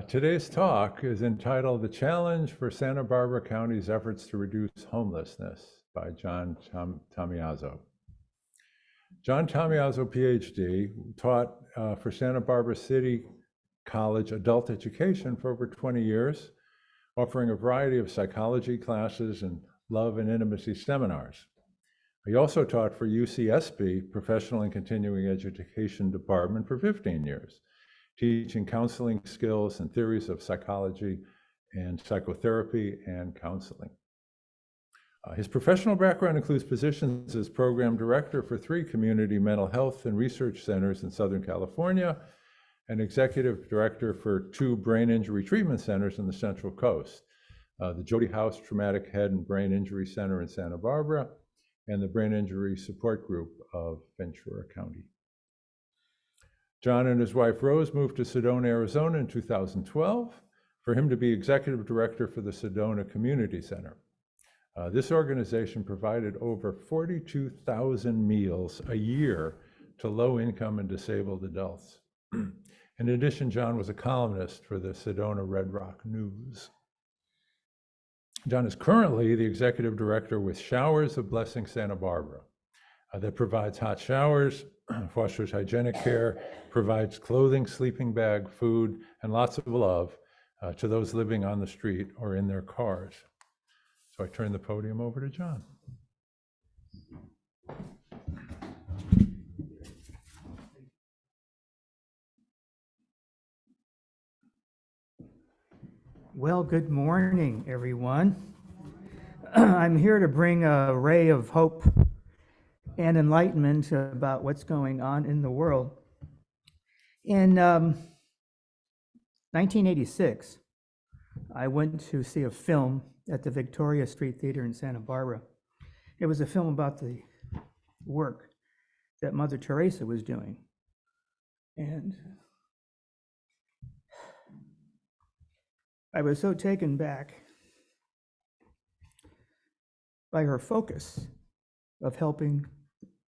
Today's talk is entitled The Challenge for Santa Barbara County's Efforts to Reduce Homelessness by John Tamiazzo. John Tamiazzo, PhD, taught for Santa Barbara City College adult education for over 20 years, offering a variety of psychology classes and love and intimacy seminars. He also taught for UCSB Professional and Continuing Education Department for 15 years, teaching counseling skills and theories of psychology and psychotherapy and counseling. His professional background includes positions as program director for 3 community mental health and research centers in Southern California, and executive director for 2 brain injury treatment centers in the Central Coast, the Jody House Traumatic Head and Brain Injury Center in Santa Barbara, and the Brain Injury Support Group of Ventura County. John and his wife Rose moved to Sedona, Arizona in 2012 for him to be executive director for the Sedona Community Center. This organization provided over 42,000 meals a year to low-income and disabled adults. In addition, John was a columnist for the Sedona Red Rock News. John is currently the executive director with Showers of Blessing Santa Barbara that provides hot showers, fosters hygienic care, provides clothing, sleeping bag, food, and lots of love to those living on the street or in their cars. So I turn the podium over to John. Well, good morning, everyone. I'm here to bring a ray of hope and enlightenment about what's going on in the world. In 1986, I went to see a film at the Victoria Street Theater in Santa Barbara. It was a film about the work that Mother Teresa was doing. And I was so taken back by her focus of helping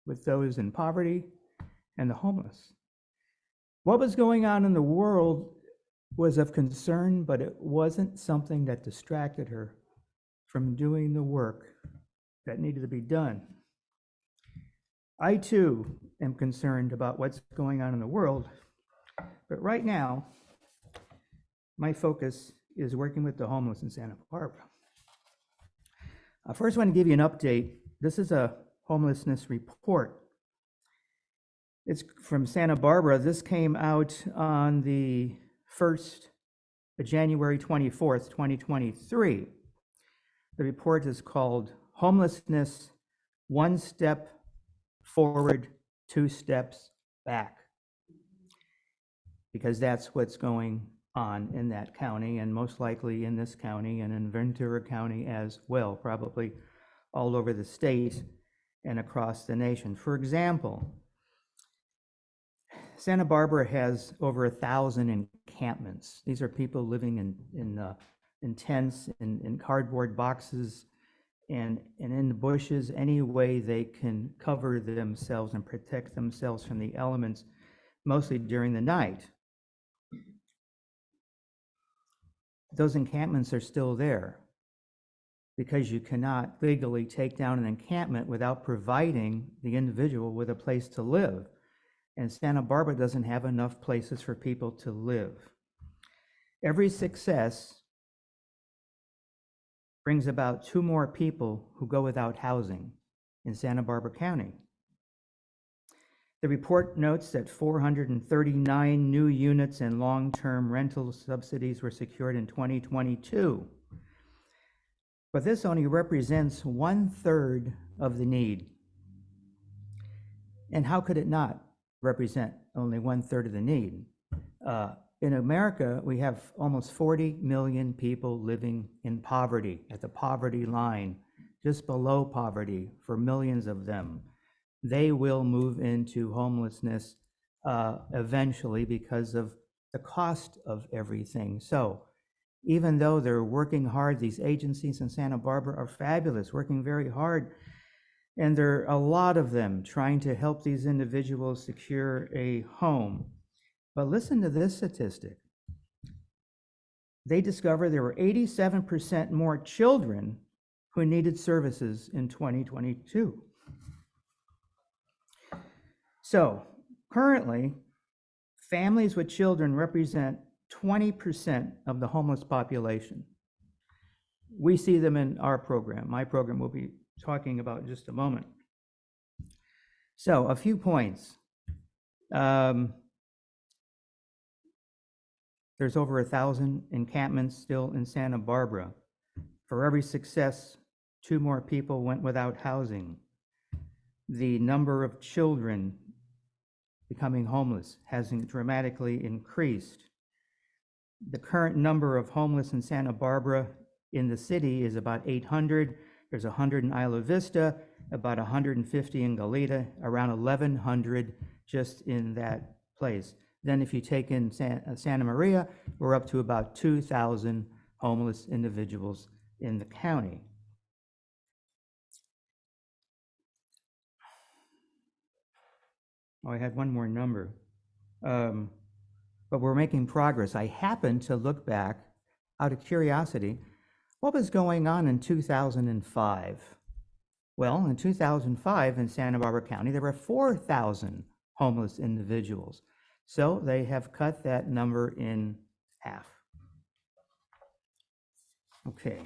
with those in poverty and the homeless. What was going on in the world was of concern, but it wasn't something that distracted her from doing the work that needed to be done. I too am concerned about what's going on in the world, but right now, my focus is working with the homeless in Santa Barbara. I first want to give you an update. This is a homelessness report. It's from Santa Barbara. This came out on the January 24th, 2023. The report is called Homelessness, 1 Step Forward, 2 Steps Back, because that's what's going on in that county, and most likely in this county and in Ventura County as well, probably all over the state and across the nation. For example, Santa Barbara has over 1,000 encampments. These are people living in tents, in cardboard boxes, and in the bushes, any way they can cover themselves and protect themselves from the elements, mostly during the night. Those encampments are still there because you cannot legally take down an encampment without providing the individual with a place to live. And Santa Barbara doesn't have enough places for people to live. Every success brings about 2 more people who go without housing in Santa Barbara County. The report notes that 439 new units and long-term rental subsidies were secured in 2022. But this only represents 1/3 of the need. And how could it not represent only 1/3 of the need? In America, we have almost 40 million people living in poverty, at the poverty line, just below poverty for millions of them. They will move into homelessness eventually because of the cost of everything. So even though they're working hard, these agencies in Santa Barbara are fabulous, working very hard, and there are a lot of them trying to help these individuals secure a home. But listen to this statistic. they discovered there were 87% more children who needed services in 2022. So currently, families with children represent 20% of the homeless population. We see them in our program. My program we'll be talking about in just a moment. So a few points. There's over 1,000 encampments still in Santa Barbara. For every success, 2 more people went without housing. The number of children becoming homeless has dramatically increased. The current number of homeless in Santa Barbara in the city is about 800. There's 100 in Isla Vista, about 150 in Goleta, around 1,100 just in that place. Then if you take in Santa Maria, we're up to about 2,000 homeless individuals in the county. Oh, I had one more number, but we're making progress. I happened to look back, out of curiosity, what was going on in 2005? Well, in 2005 in Santa Barbara County, there were 4,000 homeless individuals. So they have cut that number in half. Okay.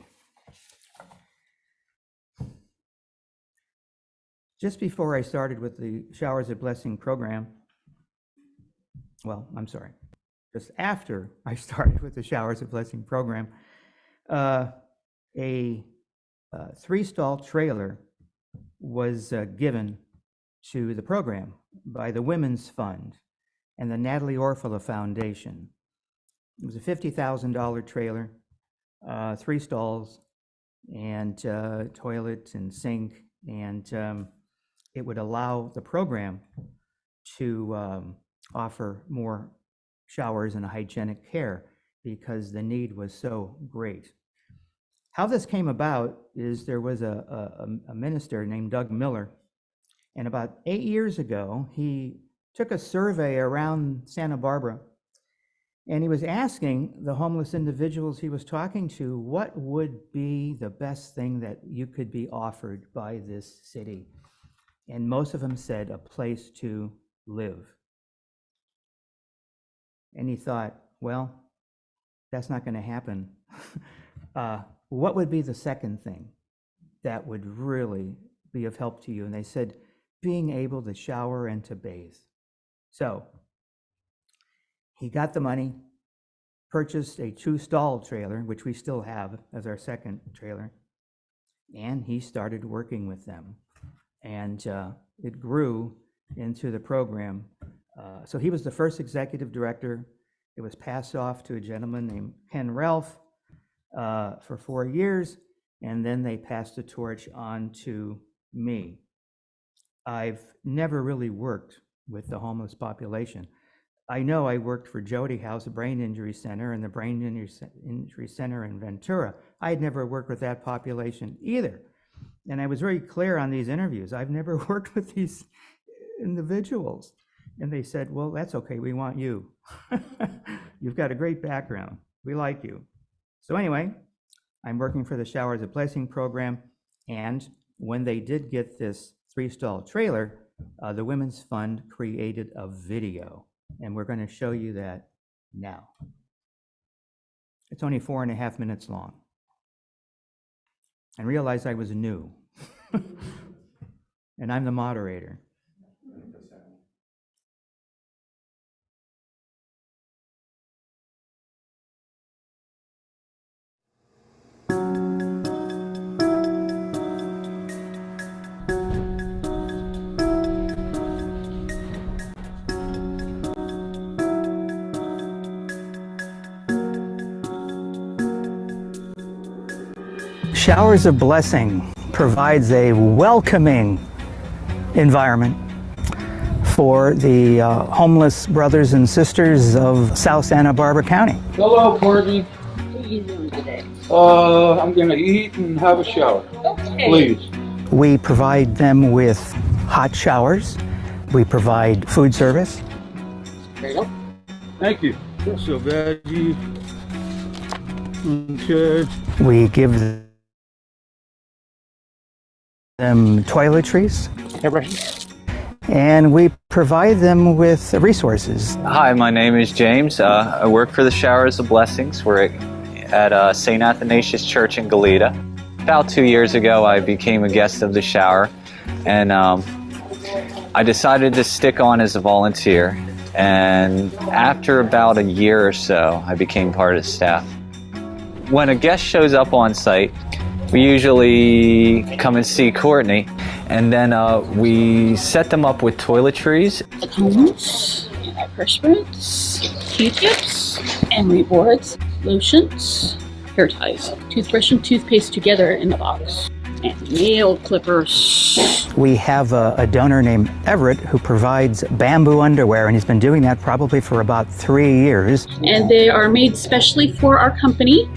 Just before I started with the Showers of Blessing program, well, I'm sorry, just after I started with the Showers of Blessing program, a 3-stall trailer was given to the program by the Women's Fund and the Natalie Orfila Foundation. It was a $50,000 trailer, 3 stalls, and toilet and sink, and it would allow the program to offer more showers and hygienic care because the need was so great. How this came about is there was a minister named Doug Miller, and about 8 years ago, he took a survey around Santa Barbara, and he was asking the homeless individuals he was talking to, what would be the best thing that you could be offered by this city? And most of them said, a place to live. And he thought, well, that's not going to happen. What would be the second thing that would really be of help to you? And they said, being able to shower and to bathe. So he got the money, purchased a 2-stall trailer, which we still have as our second trailer, and he started working with them. And it grew into the program. So he was the first executive director. It was passed off to a gentleman named Ken Ralph for 4 years, and then they passed the torch on to me. I've never really worked with the homeless population. I know I worked for Jody House, a brain injury center, and the brain injury center in Ventura. I had never worked with that population either. And I was very clear on these interviews. I've never worked with these individuals. And they said, well, that's okay, we want you. You've got a great background, we like you. So anyway, I'm working for the Showers of Blessing program, and when they did get this 3-stall trailer, the Women's Fund created a video, and we're going to show you that now. It's only 4.5 minutes long. And realize I was new, and I'm the moderator. Showers of Blessing provides a welcoming environment for the homeless brothers and sisters of South Santa Barbara County. Hello, Courtney. What are you doing today? I'm gonna eat and have a shower. Okay. Please. We provide them with hot showers. We provide food service. There you go. Thank you. So veggie. Okay. We give them toiletries, and we provide them with resources. Hi, my name is James. I work for the Showers of Blessings. We're at St. Athanasius Church in Goleta. About 2 years ago, I became a guest of the shower, and I decided to stick on as a volunteer. And after about a year or so, I became part of the staff. When a guest shows up on site, we usually come and see Courtney, and then we set them up with toiletries. Atonements, antiperspirants, Q-tips, emery boards, lotions, hair ties, toothbrush and toothpaste together in the box, and nail clippers. We have a donor named Everett who provides bamboo underwear, and he's been doing that probably for about 3 years. And they are made specially for our company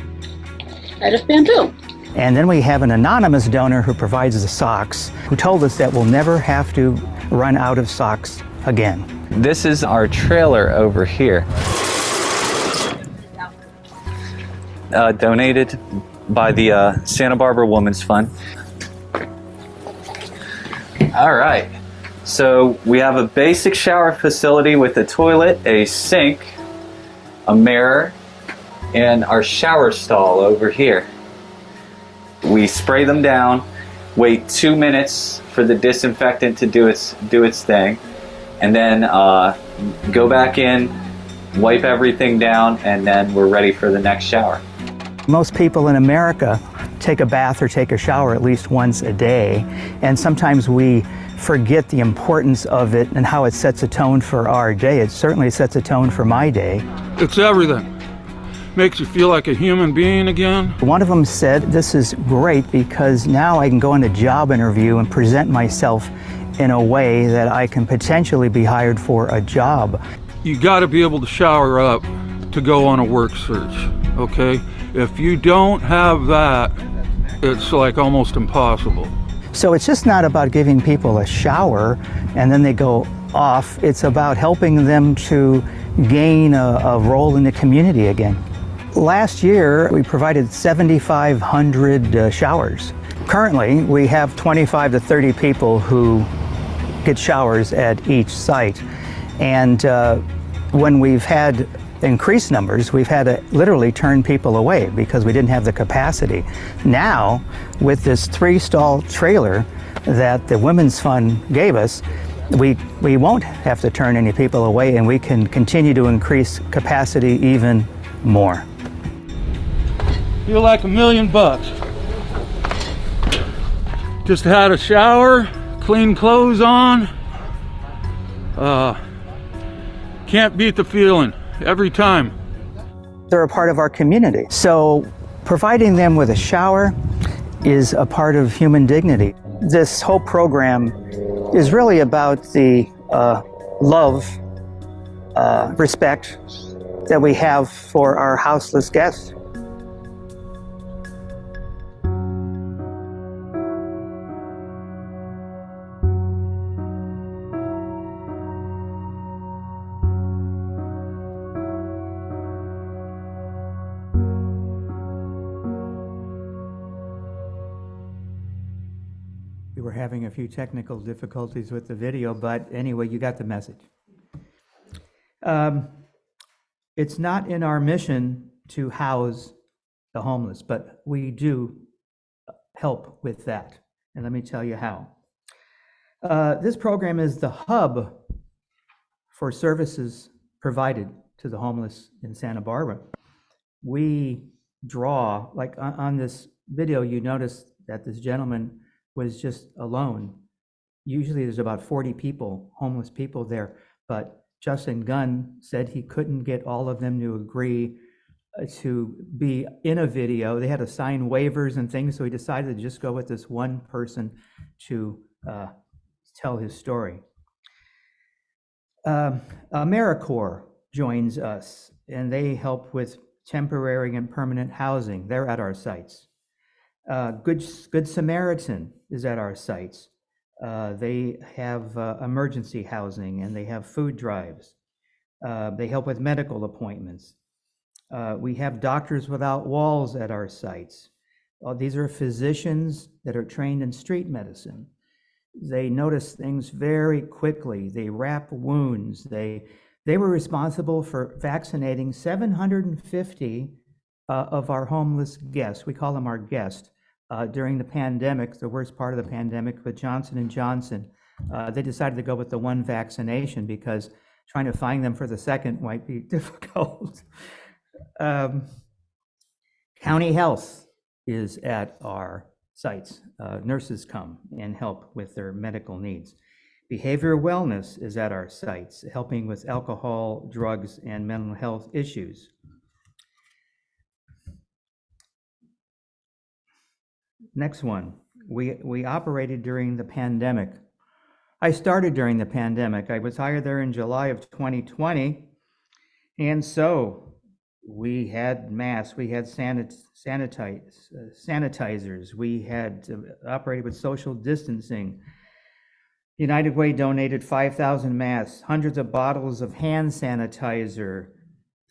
out of bamboo. And then we have an anonymous donor who provides the socks, who told us that we'll never have to run out of socks again. This is our trailer over here. Donated by the Santa Barbara Women's Fund. All right, so we have a basic shower facility with a toilet, a sink, a mirror, and our shower stall over here. We spray them down, wait 2 minutes for the disinfectant to do its thing, and then go back in, wipe everything down, and then we're ready for the next shower. Most people in America take a bath or take a shower at least once a day, and sometimes we forget the importance of it and how it sets a tone for our day. It certainly sets a tone for my day. It's everything. Makes you feel like a human being again. One of them said, "This is great because now I can go in a job interview and present myself in a way that I can potentially be hired for a job." You got to be able to shower up to go on a work search, okay? If you don't have that, it's like almost impossible. So it's just not about giving people a shower and then they go off. It's about helping them to gain a role in the community again. Last year, we provided 7,500 showers. Currently, we have 25 to 30 people who get showers at each site. And when we've had increased numbers, we've had to literally turn people away because we didn't have the capacity. Now, with this 3-stall trailer that the Women's Fund gave us, we won't have to turn any people away, and we can continue to increase capacity even more. Feel like $1 million. Just had a shower, clean clothes on. Can't beat the feeling every time. They're a part of our community. So providing them with a shower is a part of human dignity. This whole program is really about the love, respect that we have for our houseless guests. We were having a few technical difficulties with the video, but anyway, you got the message. It's not in our mission to house the homeless, but we do help with that. And let me tell you how. This program is the hub for services provided to the homeless in Santa Barbara. We draw, like on this video, you notice that this gentleman was just alone. Usually there's about 40 people, homeless people there, but Justin Gunn said he couldn't get all of them to agree to be in a video. They had to sign waivers and things, so he decided to just go with this one person to tell his story. AmeriCorps joins us, and they help with temporary and permanent housing. They're at our sites. Good Samaritan is at our sites. They have emergency housing, and they have food drives. They help with medical appointments. We have Doctors Without Walls at our sites. These are physicians that are trained in street medicine. They notice things very quickly. They wrap wounds. They were responsible for vaccinating 750 of our homeless guests. We call them our guests. During the pandemic, the worst part of the pandemic with Johnson & Johnson, they decided to go with the one vaccination because trying to find them for the second might be difficult. County Health is at our sites. Nurses come and help with their medical needs. Behavioral wellness is at our sites, helping with alcohol, drugs, and mental health issues. Next one, we operated during the pandemic. I started during the pandemic. I was hired there in July of 2020. And so we had masks, we had sanitizers, we had operated with social distancing. United Way donated 5,000 masks, hundreds of bottles of hand sanitizer.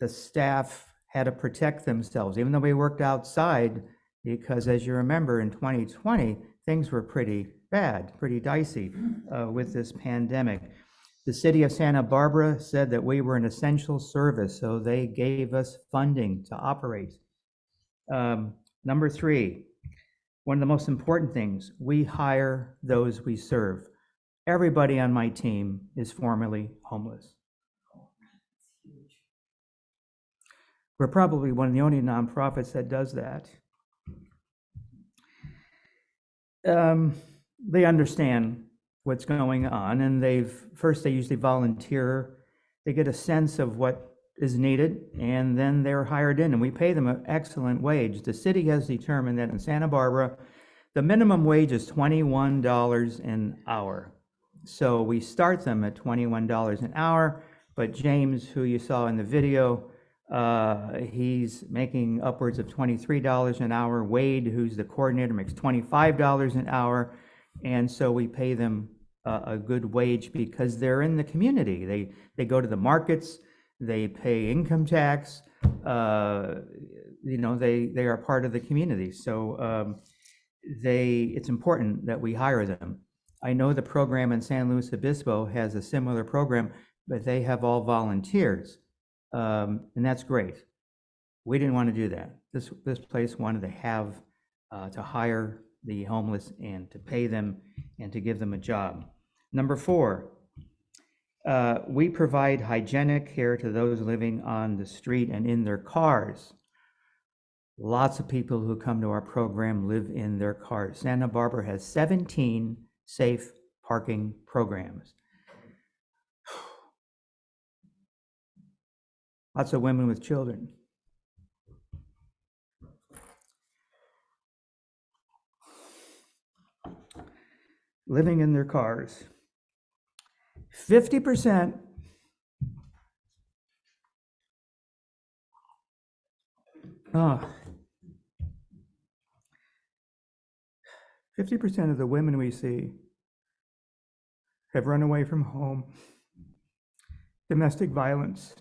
The staff had to protect themselves, even though we worked outside, because as you remember, in 2020, things were pretty bad, pretty dicey with this pandemic. The city of Santa Barbara said that we were an essential service, so they gave us funding to operate. Number 3, one of the most important things, we hire those we serve. Everybody on my team is formerly homeless. We're probably one of the only nonprofits that does that. They understand what's going on, and they usually volunteer. They get a sense of what is needed, and then they're hired in, and we pay them an excellent wage. The city has determined that in Santa Barbara, the minimum wage is $21 an hour. So we start them at $21 an hour, but James, who you saw in the video, he's making upwards of $23 an hour. Wade, who's the coordinator, makes $25 an hour. And so we pay them a good wage because they're in the community. They go to the markets, they pay income tax, they are part of the community. So it's important that we hire them. I know the program in San Luis Obispo has a similar program, but they have all volunteers, and that's great. We didn't want to do that. This place wanted to have to hire the homeless and to pay them and to give them a job. Number 4, we provide hygienic care to those living on the street and in their cars. Lots of people who come to our program live in their cars. Santa Barbara has 17 safe parking programs. Lots of women with children. Living in their cars. 50% of the women we see have run away from home. Domestic violence.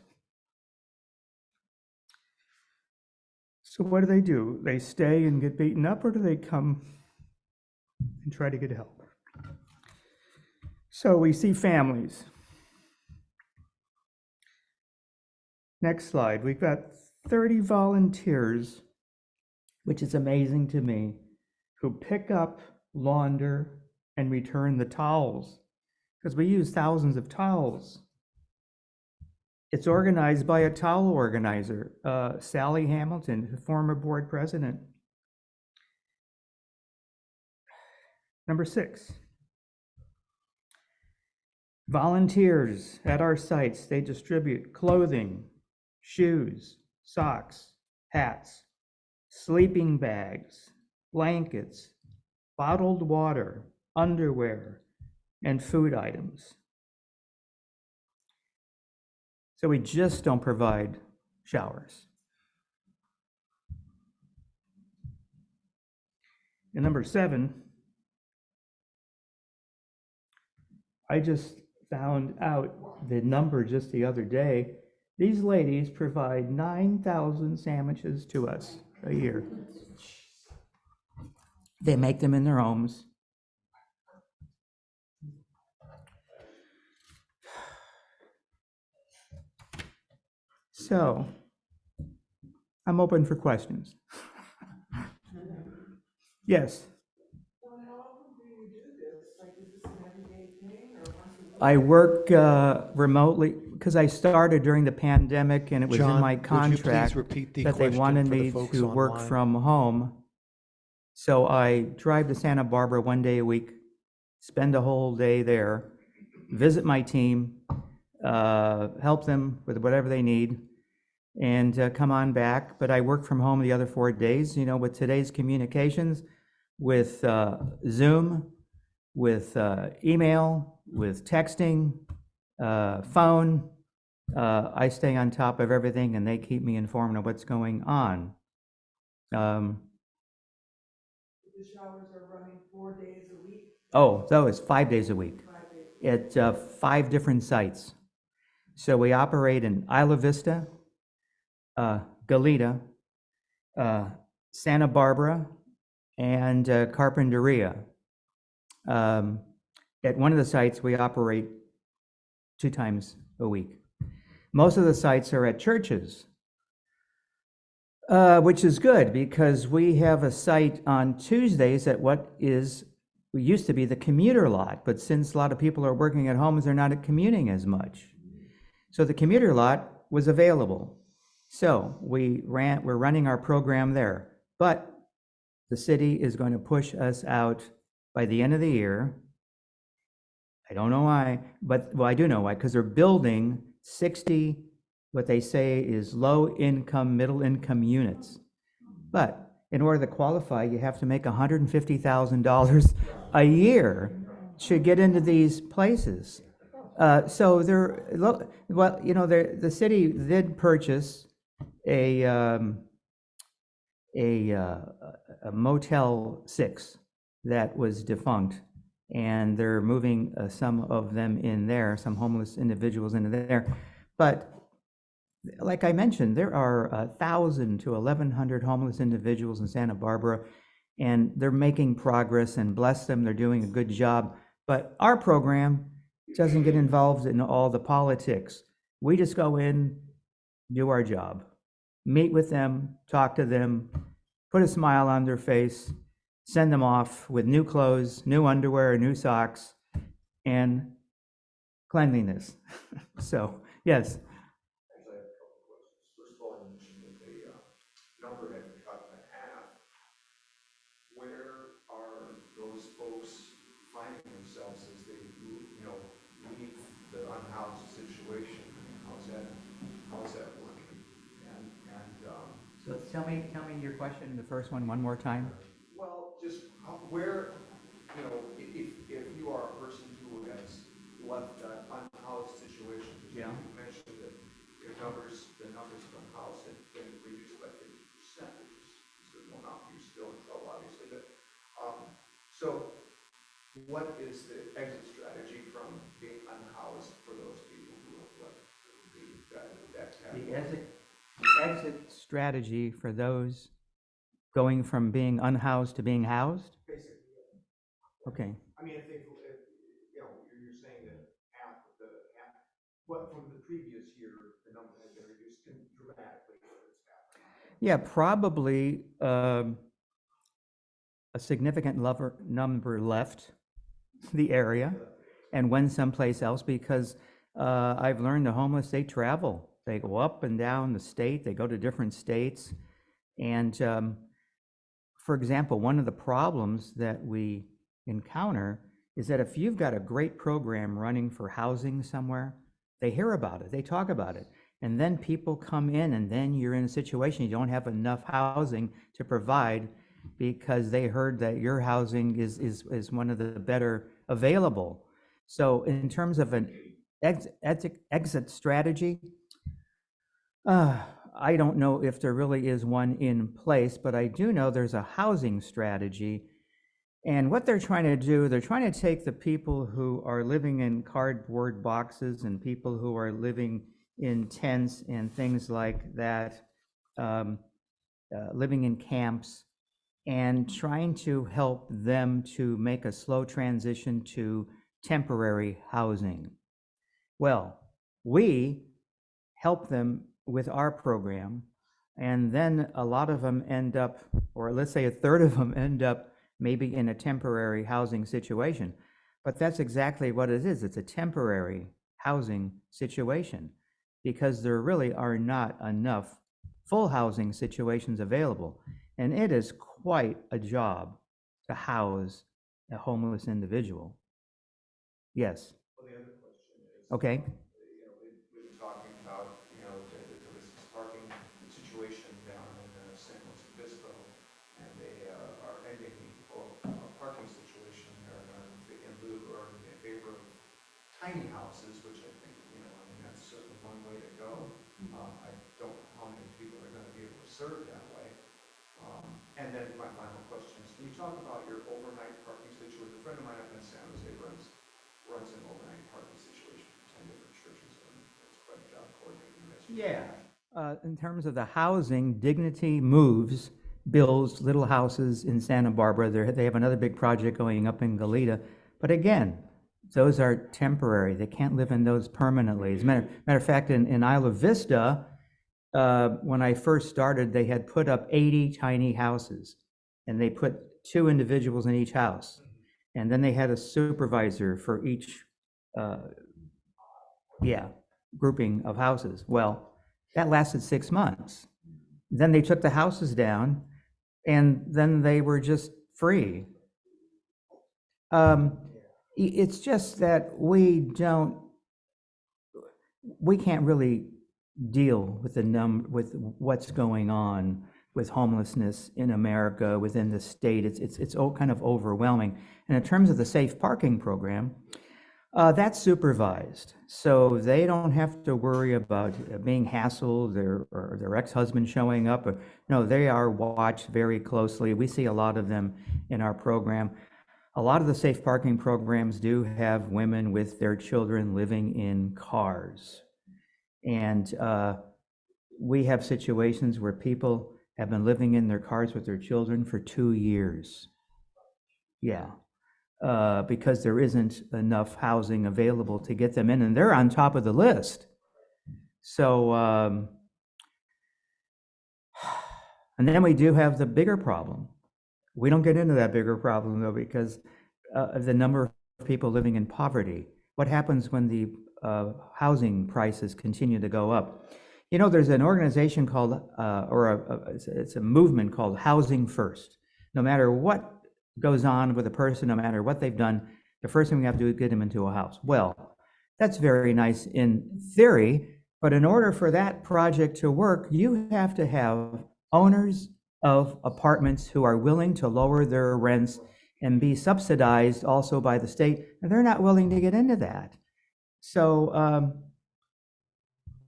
So what do? They stay and get beaten up, or do they come and try to get help? So we see families. Next slide. We've got 30 volunteers, which is amazing to me, who pick up, launder, and return the towels, because we use thousands of towels. It's organized by a towel organizer, Sally Hamilton, the former board president. Number 6. Volunteers at our sites, they distribute clothing, shoes, socks, hats, sleeping bags, blankets, bottled water, underwear, and food items. So we just don't provide showers. And number 7, I just found out the number just the other day. These ladies provide 9,000 sandwiches to us a year. They make them in their homes. So, I'm open for questions. Yes. I work remotely because I started during the pandemic and it was in my contract that they wanted me to work from home. So I drive to Santa Barbara one day a week, spend a whole day there, visit my team, help them with whatever they need, and come on back. But I work from home the other 4 days, you know, with today's communications, with Zoom, with email, with texting, phone. I stay on top of everything and they keep me informed of what's going on. The showers are running 4 days a week? Oh, that was 5 days a week at 5 different sites. So we operate in Isla Vista, Goleta, Santa Barbara, and Carpinteria. At one of the sites, we operate 2 times a week. Most of the sites are at churches, which is good because we have a site on Tuesdays at what used to be the commuter lot, but since a lot of people are working at home, they're not commuting as much. So the commuter lot was available. So we're running our program there, but the city is going to push us out by the end of the year. I don't know why, but well, I do know why, because they're building 60, what they say is low income, middle income units. But in order to qualify, you have to make $150,000 a year to get into these places. So well, you know, the city did purchase a Motel 6 that was defunct, and they're moving some of them in there, some homeless individuals into there. But like I mentioned, there are 1,000 to 1,100 homeless individuals in Santa Barbara, and they're making progress, and bless them, they're doing a good job. But our program doesn't get involved in all the politics. We just go in, do our job, meet with them, talk to them, put a smile on their face, send them off with new clothes, new underwear, new socks, and cleanliness. So, yes. Actually, I have a couple of questions. First of all, you mentioned that the number had been cut in half. Where are those folks finding themselves as they, leave the unhoused situation? How's that working? So tell me your question, the first one more time. Well, just where, if you are a person who has left that unhoused situation, because Yeah. you mentioned that the numbers of unhoused had been reduced by 50%, which is good enough. You're still in trouble, obviously. But so, what is the exit strategy from being unhoused for those people who have left that category? The exit strategy for those going from being unhoused to being housed? Basically, Okay. I mean, if you're saying that but from the previous year, the number has been reduced dramatically. Yeah, probably a significant number left the area and went someplace else because I've learned the homeless, they travel. They go up and down the state, they go to different states. And for example, one of the problems that we encounter is that if you've got a great program running for housing somewhere, they hear about it, they talk about it. And then people come in and then you're in a situation you don't have enough housing to provide because they heard that your housing is one of the better available. So in terms of an exit strategy, I don't know if there really is one in place, but I do know there's a housing strategy. And what they're trying to do, they're trying to take the people who are living in cardboard boxes and people who are living in tents and things like that, living in camps, and trying to help them to make a slow transition to temporary housing. Well, we help them with our program, and then a lot of them end up, or let's say a third of them end up maybe in a temporary housing situation. But that's exactly what it is. It's a temporary housing situation because there really are not enough full housing situations available. And it is quite a job to house a homeless individual. Yes. Well, the other question is, Okay. we've been talking about, this parking situation down in San Luis Obispo, and they are ending the parking situation there in lieu or in favor of tiny houses, which I think, that's certainly one way to go. I don't know how many people are going to be able to serve that way. And then my final question is, can you talk about your overnight parking situation? A friend of mine up in San Jose runs an overnight parking situation for 10 different churches, and it's quite a job coordinating this. Yeah. In terms of the housing, Dignity Moves builds little houses in Santa Barbara. They have another big project going up in Goleta. But again, those are temporary. They can't live in those permanently. As a matter of fact, in Isla Vista, when I first started, they had put up 80 tiny houses, and they put 2 individuals in each house. And then they had a supervisor for each, grouping of houses. Well, that lasted 6 months. Then they took the houses down, and then they were just free. It's just that we can't really deal with with what's going on with homelessness in America, within the state. It's all kind of overwhelming. And in terms of the safe parking program, that's supervised, so they don't have to worry about being hassled or their ex-husband showing up. No, they are watched very closely. We see a lot of them in our program. A lot of the safe parking programs do have women with their children living in cars. And we have situations where people have been living in their cars with their children for 2 years. Yeah, because there isn't enough housing available to get them in, and they're on top of the list. So, and then we do have the bigger problem. We don't get into that bigger problem, though, because of the number of people living in poverty. What happens when the housing prices continue to go up? There's an organization called, it's a movement called Housing First. No matter what goes on with a person, no matter what they've done, the first thing we have to do is get them into a house. Well, that's very nice in theory, but in order for that project to work, you have to have owners of apartments who are willing to lower their rents and be subsidized also by the state, and they're not willing to get into that. So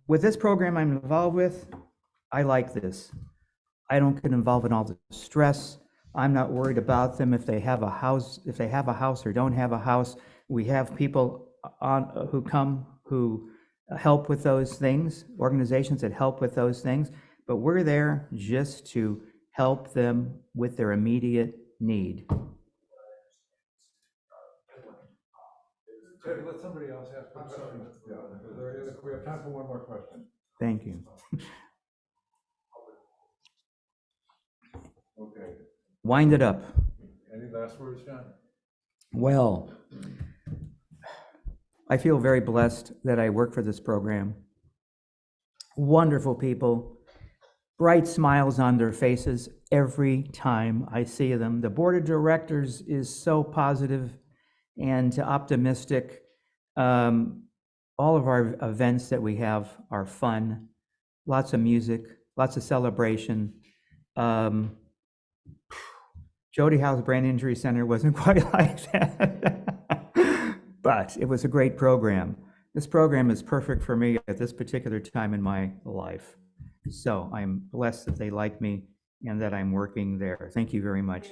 with this program I'm involved with, I like this. I don't get involved in all the stress. I'm not worried about them if they have a house or don't have a house. We have people who come who help with those things, organizations that help with those things, but we're there just to help them with their immediate need. Let somebody else ask a question. Yeah, we have time for one more question. Thank you. Okay. Wind it up. Any last words, John? Well, I feel very blessed that I work for this program. Wonderful people, bright smiles on their faces every time I see them. The board of directors is so positive and optimistic. All of our events that we have are fun, lots of music, lots of celebration. Jody Howe's Brain Injury Center wasn't quite like that, but it was a great program. This program is perfect for me at this particular time in my life. So I'm blessed that they like me and that I'm working there. Thank you very much.